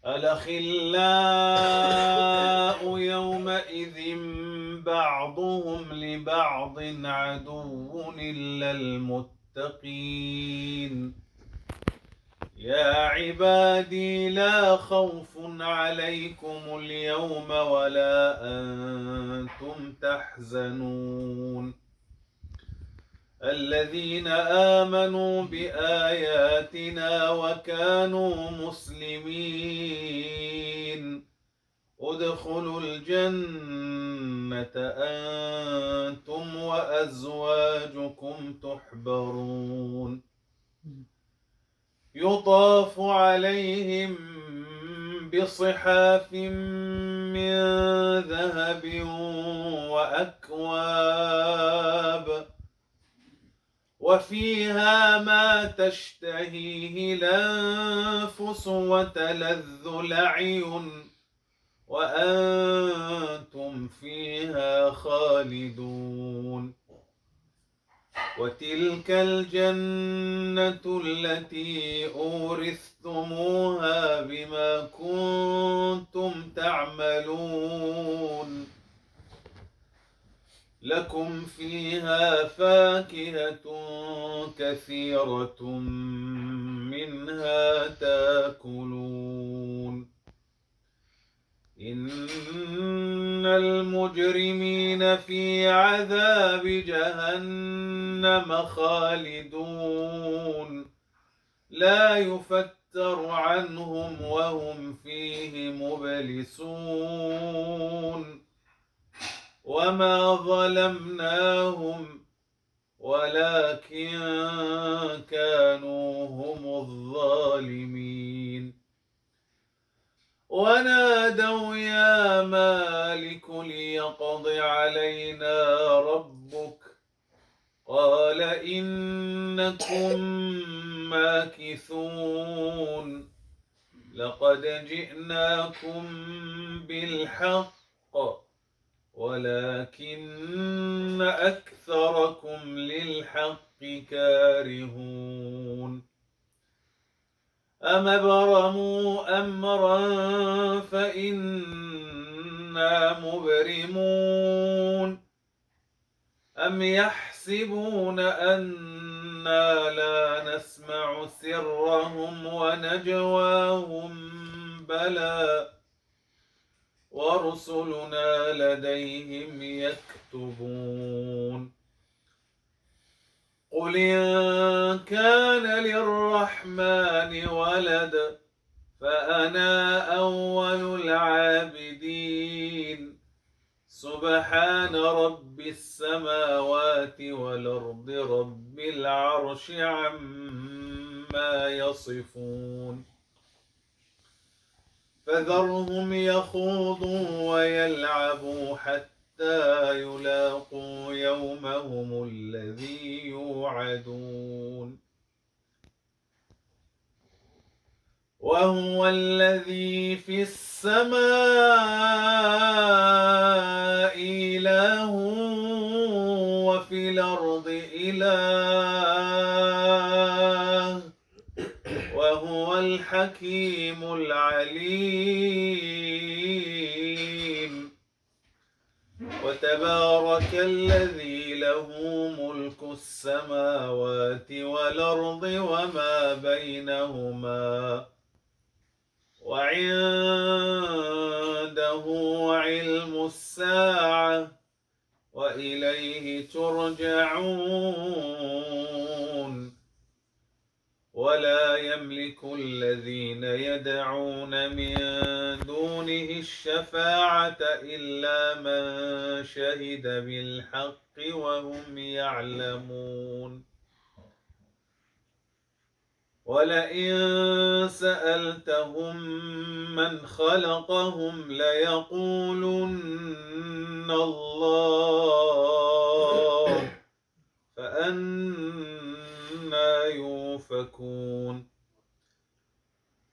الأخلاء يومئذ بعضهم لبعض عدو إلا المتقين. يا عبادي لا خوف عليكم اليوم ولا أنتم تحزنون الذين آمنوا بآياتنا وكانوا مسلمين ادخلوا الجنة أنتم وأزواجكم تحبرون يطاف عليهم بصحاف من ذهب وأكواب وفيها ما تشتهيه الأنفس وتلذ الأعين وأنتم فيها خالدون وتلك الجنة التي أورثتموها بما كنتم تعملون لكم فيها فاكهة كثيرة منها تاكلون إن المجرمين في عذاب جهنم خالدون لا يفتر عنهم وهم فيه مبلسون وما ظلمناهم ولكن كانوا هم الظالمين ونادوا يا مالك ليقض علينا ربك قال إنكم ماكثون لقد جئناكم بالحق ولكن أكثركم للحق كارهون أم أبرموا أمرا فإنا مبرمون أم يحسبون أنا لا نسمع سرهم ونجواهم بلى ورسلنا لديهم يكتبون قل إن كان للرحمن ولد فأنا أول العابدين سبحان رب السماوات والأرض رب العرش عما يصفون فذرهم يخوضوا ويلعبوا حتى يلاقوا يومهم الذي يوعدون وهو الذي في السماء إله وفي الأرض إله وهو الحكيم العليم وتبارك الذي له ملك السماوات والأرض وما بينهما وعنده علم الساعة وإليه ترجعون ولا يملك الذين يدعون من دونه الشفاعة إلا من شهد بالحق وهم يعلمون ولئن سألتهم من خلقهم ليقولن الله فأنى يؤفكون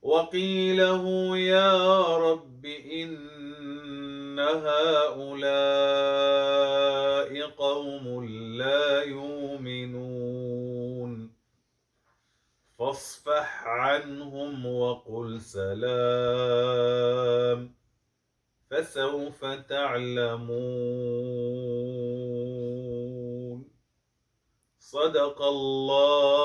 وقيله يا رب إن هؤلاء قوم لا يؤمنون فاصفح عنهم وقل سلام فسوف تعلمون صدق الله